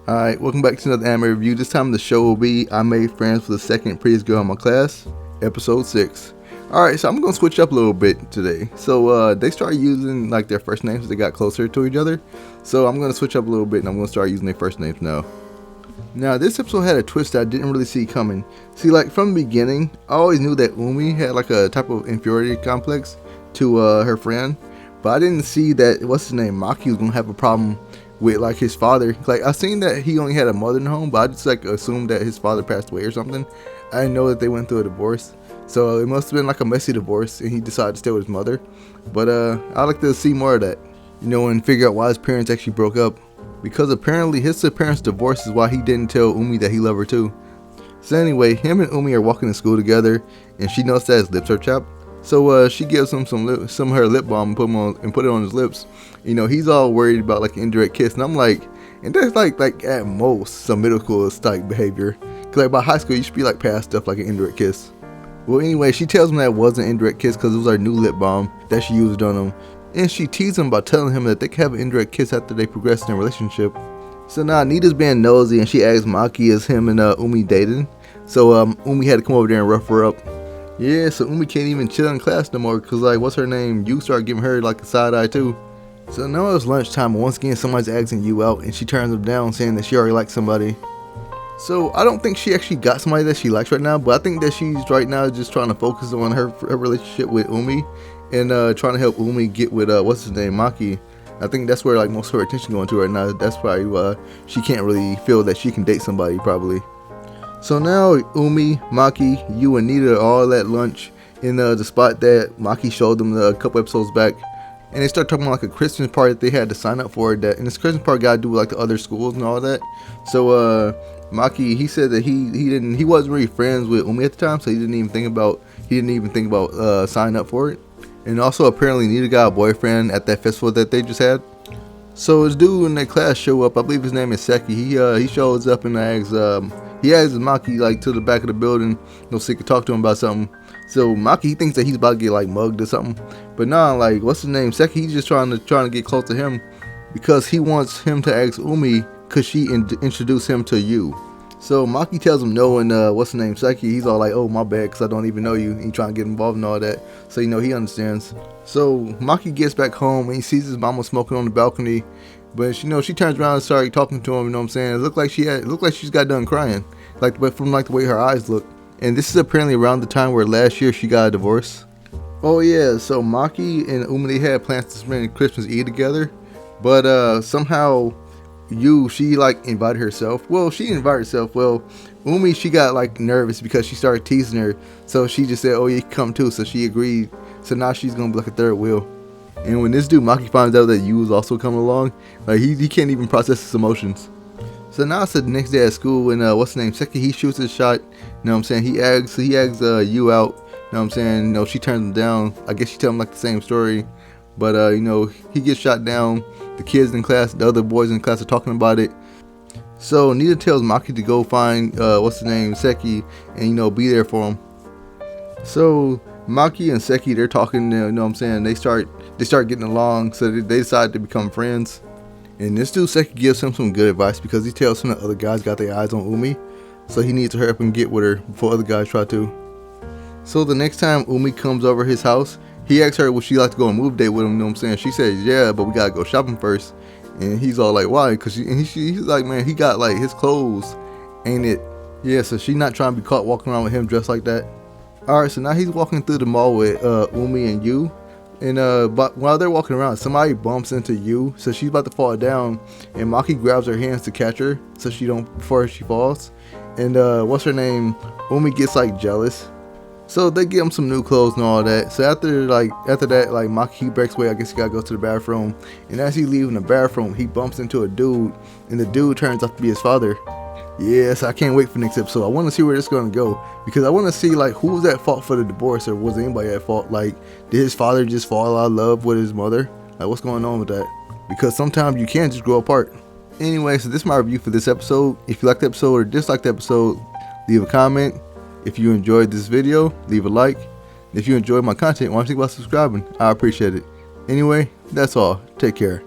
Alright, welcome back to another anime review. This time the show will be I Made Friends with the Second Prettiest Girl in My Class, episode 6. Alright, so I'm going to switch up a little bit today. So they started using like their first names as they got closer to each other. So I'm going to switch up a little bit and I'm going to start using their first names now. Now this episode had a twist that I didn't really see coming. See, like from the beginning, I always knew that Umi had like a type of inferiority complex to her friend. But I didn't see that, what's his name, Maki was going to have a problem with like his father. Like I seen that he only had a mother in the home, but I just like assumed that his father passed away or something. I didn't know that they went through a divorce, so it must have been like a messy divorce and he decided to stay with his mother. But I'd like to see more of that, you know, and figure out why his parents actually broke up, because apparently his parents' divorce is why he didn't tell Umi that he loved her too. So anyway, him and Umi are walking to school together and she noticed that his lips are chapped. So she gives him some of her lip balm and put it on his lips. You know, he's all worried about like an indirect kiss, and I'm like, and that's like at most some middle school type behavior. Cause like by high school you should be like past stuff like an indirect kiss. Well, anyway, she tells him that it wasn't an indirect kiss because it was her new lip balm that she used on him, and she teased him about telling him that they could have an indirect kiss after they progress in their relationship. So now Nita's being nosy and she asks Maki is him and Umi dating. So Umi had to come over there and rough her up. Yeah, so Umi can't even chill in class no more because like what's her name, you start giving her like a side eye too. So now it's lunchtime and once again somebody's asking you out and she turns him down saying that she already likes somebody. So I don't think she actually got somebody that she likes right now, but I think that she's right now just trying to focus on her relationship with Umi and trying to help Umi get with what's his name, Maki. I think that's where like most of her attention going to right now. That's probably why she can't really feel that she can date somebody probably. So now Umi, Maki, you and Nita are all at lunch in the spot that Maki showed them a couple episodes back. And they start talking about like a Christmas party that they had to sign up for, that, and this Christmas party got to do with like the other schools and all that. So Maki, he said that he wasn't really friends with Umi at the time, so he didn't even think about signing up for it. And also apparently Nita got a boyfriend at that festival that they just had. So this dude in that class show up, I believe his name is Seki. He shows up and asks Maki like to the back of the building, so he could talk to him about something. So Maki, he thinks that he's about to get like mugged or something, but nah, like what's his name, Seki, he's just trying to get close to him because he wants him to ask Umi could she introduce him to you. So Maki tells him no, and what's his name, Seki, he's all like, oh my bad, because I don't even know you. He trying to get involved in all that, so you know he understands. So Maki gets back home and he sees his mama smoking on the balcony, but you know she turns around and starts talking to him. You know what I'm saying? It looked like she's got done crying, but from like the way her eyes look. And this is apparently around the time where last year she got a divorce. Oh yeah, so Maki and Umi, they had plans to spend Christmas Eve together, but somehow she like invited herself. Well, she didn't invite herself. Well, Umi, she got like nervous because she started teasing her, so she just said, oh yeah, you can come too. So she agreed. So now she's gonna be like a third wheel. And when this dude Maki finds out that you was also coming along, like he can't even process his emotions. So now it's the next day at school, and what's his name, Seki, he shoots his shot. You know what I'm saying? He asks you out. You know what I'm saying? You know, she turns him down. I guess she tell him like the same story, but you know, he gets shot down. The kids in class, the other boys in class are talking about it. So Nita tells Maki to go find what's his name, Seki, and you know, be there for him. So Maki and Seki, they're talking. You know what I'm saying? They start getting along, so they decide to become friends. And this dude Seki gives him some good advice because he tells him that other guys got their eyes on Umi, so he needs to hurry up and get with her before other guys try to. So the next time Umi comes over his house, he asks her would she like to go on a movie date with him. You know what I'm saying? She says yeah, but we gotta go shopping first. And he's all like, why? Because he's like, man, he got like his clothes, ain't it? Yeah, so she not trying to be caught walking around with him dressed like that. Alright, so now he's walking through the mall with Umi and Yu. And but while they're walking around, somebody bumps into Yu, so she's about to fall down, and Maki grabs her hands to catch her so before she falls. And what's her name, Umi gets like jealous, so they give him some new clothes and all that. So after that, like Maki breaks away. I guess he gotta go to the bathroom, and as he's leaving the bathroom, he bumps into a dude, and the dude turns out to be his father. Yes, I can't wait for next episode. I want to see where this is going to go, because I want to see like who was at fault for the divorce, or was anybody at fault? Like, did his father just fall out of love with his mother? Like, what's going on with that? Because sometimes you can't just grow apart. Anyway, so this is my review for this episode. If you liked the episode or disliked the episode, leave a comment. If you enjoyed this video, leave a like. If you enjoyed my content, why don't you think about subscribing? I appreciate it. Anyway, that's all. Take care.